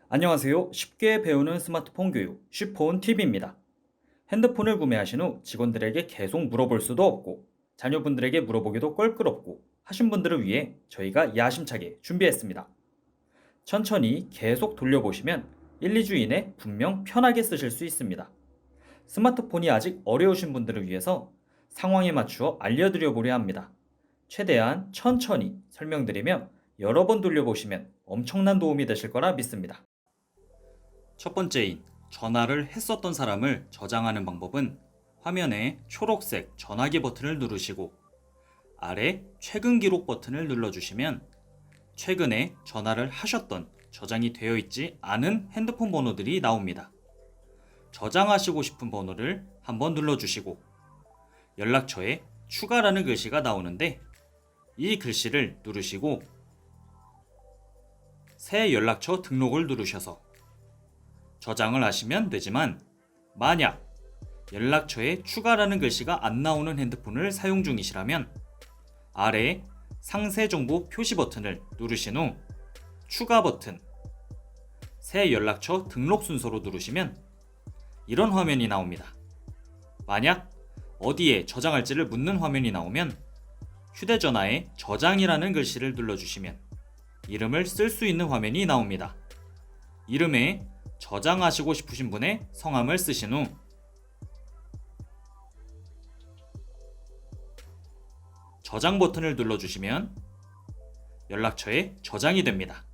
안녕하세요. 쉽게 배우는 스마트폰 교육 쉽폰 TV입니다. 핸드폰을 구매하신 후 직원들에게 계속 물어볼 수도 없고 자녀분들에게 물어보기도 껄끄럽고 하신 분들을 위해 저희가 야심차게 준비했습니다. 천천히 계속 돌려보시면 1, 2주 이내 분명 편하게 쓰실 수 있습니다. 스마트폰이 아직 어려우신 분들을 위해서 상황에 맞추어 알려드려 보려 합니다. 최대한 천천히 설명드리며 여러 번 돌려보시면 엄청난 도움이 되실 거라 믿습니다. 첫 번째인 전화를 했었던 사람을 저장하는 방법은 화면에 초록색 전화기 버튼을 누르시고 아래 최근 기록 버튼을 눌러주시면 최근에 전화를 하셨던 저장이 되어 있지 않은 핸드폰 번호들이 나옵니다. 저장하시고 싶은 번호를 한번 눌러주시고 연락처에 추가라는 글씨가 나오는데 이 글씨를 누르시고 새 연락처 등록을 누르셔서 저장을 하시면 되지만 만약 연락처에 추가라는 글씨가 안 나오는 핸드폰을 사용 중이시라면 아래 상세 정보 표시 버튼을 누르신 후 추가 버튼, 새 연락처 등록 순서로 누르시면 이런 화면이 나옵니다. 만약 어디에 저장할지를 묻는 화면이 나오면 휴대전화에 저장이라는 글씨를 눌러주시면 이름을 쓸 수 있는 화면이 나옵니다. 이름에 저장하시고 싶으신 분의 성함을 쓰신 후 저장 버튼을 눌러주시면 연락처에 저장이 됩니다.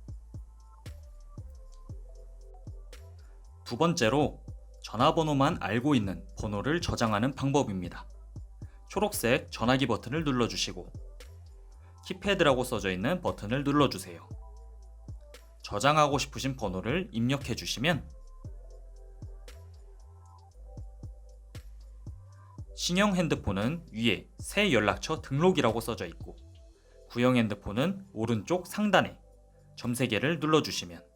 두 번째로 전화번호만 알고 있는 번호를 저장하는 방법입니다. 초록색 전화기 버튼을 눌러주시고 키패드라고 써져 있는 버튼을 눌러주세요. 저장하고 싶으신 번호를 입력해 주시면 신형 핸드폰은 위에 새 연락처 등록이라고 써져 있고 구형 핸드폰은 오른쪽 상단에 점 3개를 눌러주시면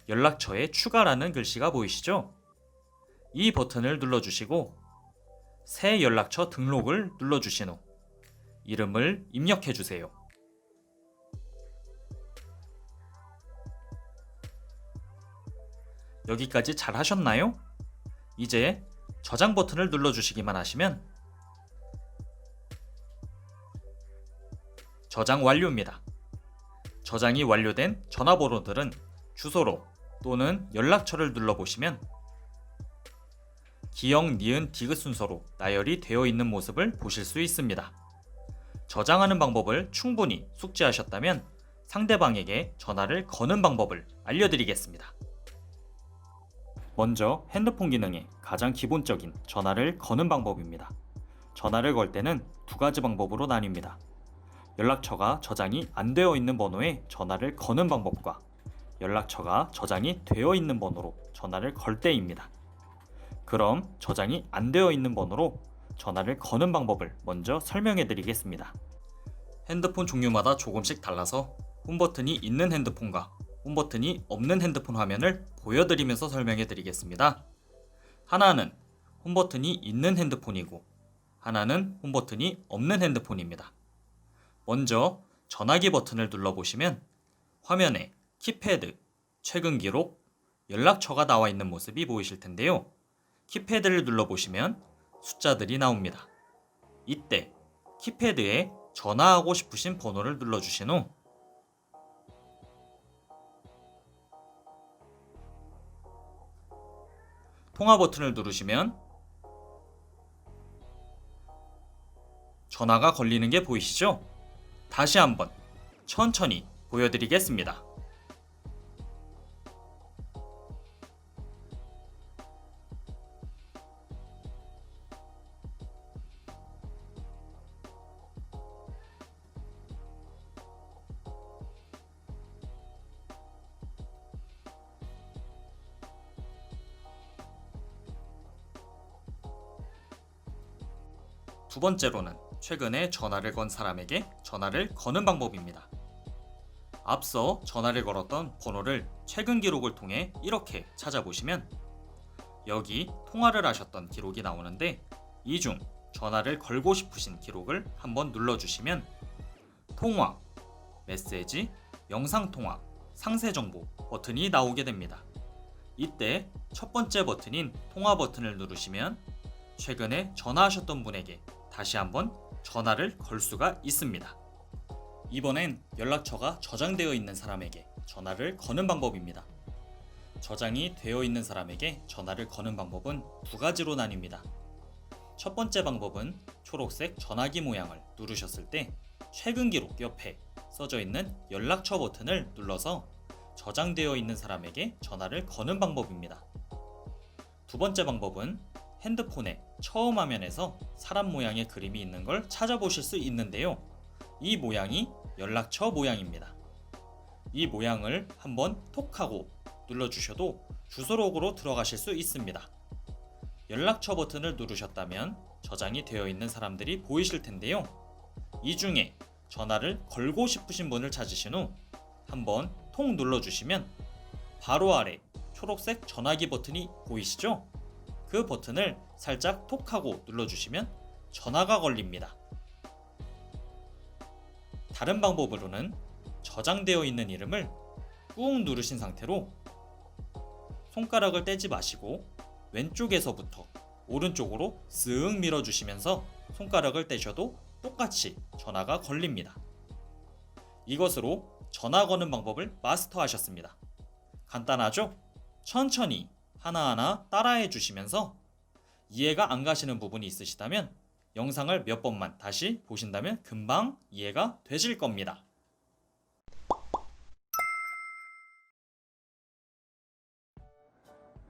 연락처에 추가라는 글씨가 보이시죠? 이 버튼을 눌러주시고 새 연락처 등록을 눌러주신 후 이름을 입력해 주세요. 여기까지 잘 하셨나요? 이제 저장 버튼을 눌러주시기만 하시면 저장 완료입니다. 저장이 완료된 전화번호들은 주소로 또는 연락처를 눌러보시면 기역, 니은, 디귿 순서로 나열이 되어 있는 모습을 보실 수 있습니다. 저장하는 방법을 충분히 숙지하셨다면 상대방에게 전화를 거는 방법을 알려드리겠습니다. 먼저 핸드폰 기능의 가장 기본적인 전화를 거는 방법입니다. 전화를 걸 때는 두 가지 방법으로 나뉩니다. 연락처가 저장이 안 되어 있는 번호에 전화를 거는 방법과 연락처가 저장이 되어 있는 번호로 전화를 걸 때입니다. 그럼 저장이 안 되어 있는 번호로 전화를 거는 방법을 먼저 설명해 드리겠습니다. 핸드폰 종류마다 조금씩 달라서 홈 버튼이 있는 핸드폰과 홈 버튼이 없는 핸드폰 화면을 보여드리면서 설명해 드리겠습니다. 하나는 홈 버튼이 있는 핸드폰이고 하나는 홈 버튼이 없는 핸드폰입니다. 먼저 전화기 버튼을 눌러보시면 화면에 키패드, 최근 기록, 연락처가 나와 있는 모습이 보이실 텐데요. 키패드를 눌러보시면 숫자들이 나옵니다. 이때 키패드에 전화하고 싶으신 번호를 눌러주신 후 통화 버튼을 누르시면 전화가 걸리는 게 보이시죠? 다시 한번 천천히 보여드리겠습니다. 두 번째로는 최근에 전화를 건 사람에게 전화를 거는 방법입니다. 앞서 전화를 걸었던 번호를 최근 기록을 통해 이렇게 찾아보시면 여기 통화를 하셨던 기록이 나오는데 이 중 전화를 걸고 싶으신 기록을 한번 눌러주시면 통화, 메시지, 영상통화, 상세정보 버튼이 나오게 됩니다. 이때 첫 번째 버튼인 통화 버튼을 누르시면 최근에 전화하셨던 분에게 다시 한번 전화를 걸 수가 있습니다. 이번엔 연락처가 저장되어 있는 사람에게 전화를 거는 방법입니다. 저장이 되어 있는 사람에게 전화를 거는 방법은 두 가지로 나뉩니다. 첫 번째 방법은 초록색 전화기 모양을 누르셨을 때 최근 기록 옆에 써져 있는 연락처 버튼을 눌러서 저장되어 있는 사람에게 전화를 거는 방법입니다. 두 번째 방법은 핸드폰의 처음 화면에서 사람 모양의 그림이 있는 걸 찾아보실 수 있는데요. 이 모양이 연락처 모양입니다. 이 모양을 한번 톡하고 눌러주셔도 주소록으로 들어가실 수 있습니다. 연락처 버튼을 누르셨다면 저장이 되어 있는 사람들이 보이실 텐데요. 이 중에 전화를 걸고 싶으신 분을 찾으신 후 한번 톡 눌러주시면 바로 아래 초록색 전화기 버튼이 보이시죠? 그 버튼을 살짝 톡하고 눌러주시면 전화가 걸립니다. 다른 방법으로는 저장되어 있는 이름을 꾹 누르신 상태로 손가락을 떼지 마시고 왼쪽에서부터 오른쪽으로 쓱 밀어주시면서 손가락을 떼셔도 똑같이 전화가 걸립니다. 이것으로 전화 거는 방법을 마스터하셨습니다. 간단하죠? 천천히 하나하나 따라해 주시면서 이해가 안 가시는 부분이 있으시다면 영상을 몇 번만 다시 보신다면 금방 이해가 되실 겁니다.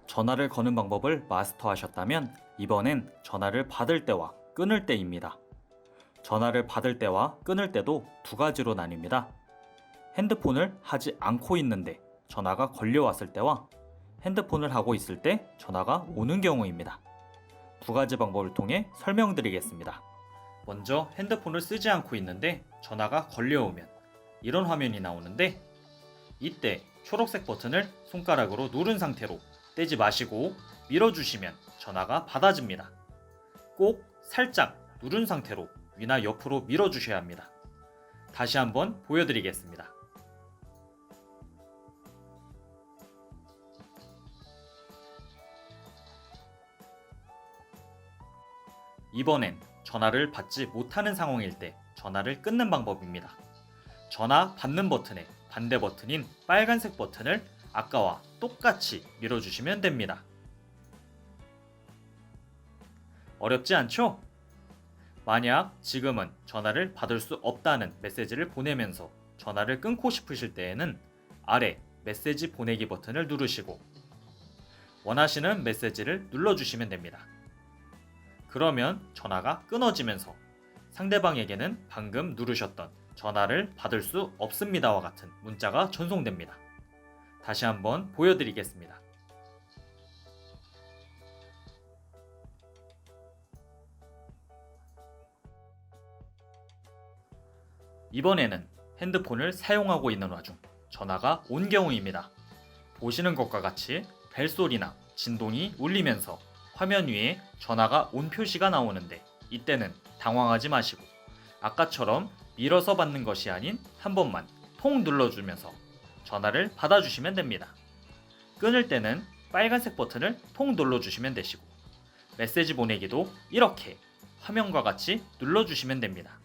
전화를 거는 방법을 마스터하셨다면 이번엔 전화를 받을 때와 끊을 때입니다. 전화를 받을 때와 끊을 때도 두 가지로 나뉩니다. 핸드폰을 하지 않고 있는데 전화가 걸려왔을 때와 핸드폰을 하고 있을 때 전화가 오는 경우입니다. 두 가지 방법을 통해 설명드리겠습니다. 먼저 핸드폰을 쓰지 않고 있는데 전화가 걸려오면 이런 화면이 나오는데 이때 초록색 버튼을 손가락으로 누른 상태로 떼지 마시고 밀어주시면 전화가 받아집니다. 꼭 살짝 누른 상태로 위나 옆으로 밀어주셔야 합니다. 다시 한번 보여드리겠습니다. 이번엔 전화를 받지 못하는 상황일 때 전화를 끊는 방법입니다. 전화 받는 버튼의 반대 버튼인 빨간색 버튼을 아까와 똑같이 밀어주시면 됩니다. 어렵지 않죠? 만약 지금은 전화를 받을 수 없다는 메시지를 보내면서 전화를 끊고 싶으실 때에는 아래 메시지 보내기 버튼을 누르시고 원하시는 메시지를 눌러주시면 됩니다. 그러면 전화가 끊어지면서 상대방에게는 방금 누르셨던 전화를 받을 수 없습니다와 같은 문자가 전송됩니다. 다시 한번 보여드리겠습니다. 이번에는 핸드폰을 사용하고 있는 와중 전화가 온 경우입니다. 보시는 것과 같이 벨소리나 진동이 울리면서 화면 위에 전화가 온 표시가 나오는데 이때는 당황하지 마시고 아까처럼 밀어서 받는 것이 아닌 한 번만 통 눌러주면서 전화를 받아주시면 됩니다. 끊을 때는 빨간색 버튼을 통 눌러주시면 되시고 메시지 보내기도 이렇게 화면과 같이 눌러주시면 됩니다.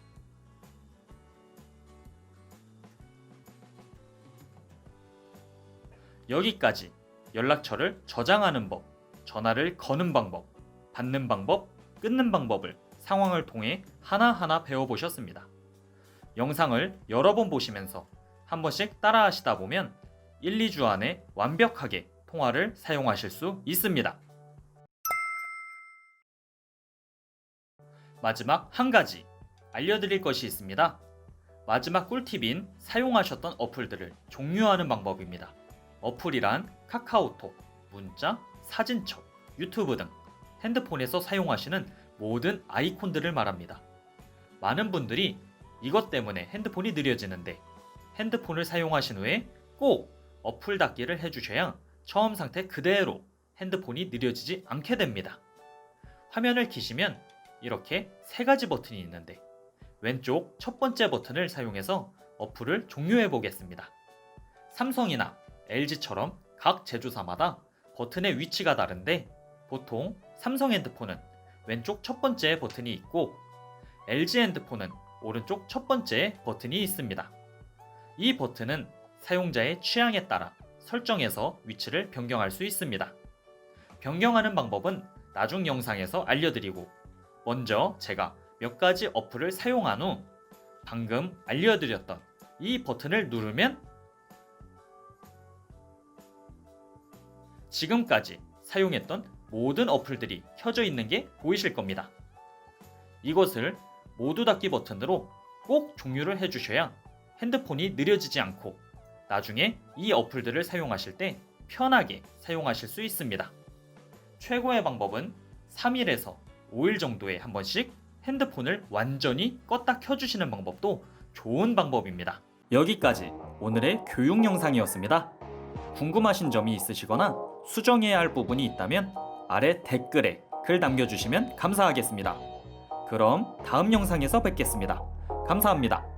여기까지 연락처를 저장하는 법, 전화를 거는 방법, 받는 방법, 끊는 방법을 상황을 통해 하나하나 배워보셨습니다. 영상을 여러 번 보시면서 한 번씩 따라 하시다 보면 1, 2주 안에 완벽하게 통화를 사용하실 수 있습니다. 마지막 한 가지 알려드릴 것이 있습니다. 마지막 꿀팁인 사용하셨던 어플들을 종료하는 방법입니다. 어플이란 카카오톡, 문자, 사진첩, 유튜브 등 핸드폰에서 사용하시는 모든 아이콘들을 말합니다. 많은 분들이 이것 때문에 핸드폰이 느려지는데 핸드폰을 사용하신 후에 꼭 어플 닫기를 해주셔야 처음 상태 그대로 핸드폰이 느려지지 않게 됩니다. 화면을 키시면 이렇게 세 가지 버튼이 있는데 왼쪽 첫 번째 버튼을 사용해서 어플을 종료해 보겠습니다. 삼성이나 LG처럼 각 제조사마다 버튼의 위치가 다른데 보통 삼성 핸드폰은 왼쪽 첫 번째 버튼이 있고 LG 핸드폰은 오른쪽 첫 번째 버튼이 있습니다. 이 버튼은 사용자의 취향에 따라 설정해서 위치를 변경할 수 있습니다. 변경하는 방법은 나중 영상에서 알려드리고 먼저 제가 몇 가지 어플을 사용한 후 방금 알려드렸던 이 버튼을 누르면 지금까지 사용했던 모든 어플들이 켜져 있는 게 보이실 겁니다. 이것을 모두 닫기 버튼으로 꼭 종료를 해주셔야 핸드폰이 느려지지 않고 나중에 이 어플들을 사용하실 때 편하게 사용하실 수 있습니다. 최고의 방법은 3일에서 5일 정도에 한 번씩 핸드폰을 완전히 껐다 켜주시는 방법도 좋은 방법입니다. 여기까지 오늘의 교육 영상이었습니다. 궁금하신 점이 있으시거나 수정해야 할 부분이 있다면 아래 댓글에 글 남겨주시면 감사하겠습니다. 그럼 다음 영상에서 뵙겠습니다. 감사합니다.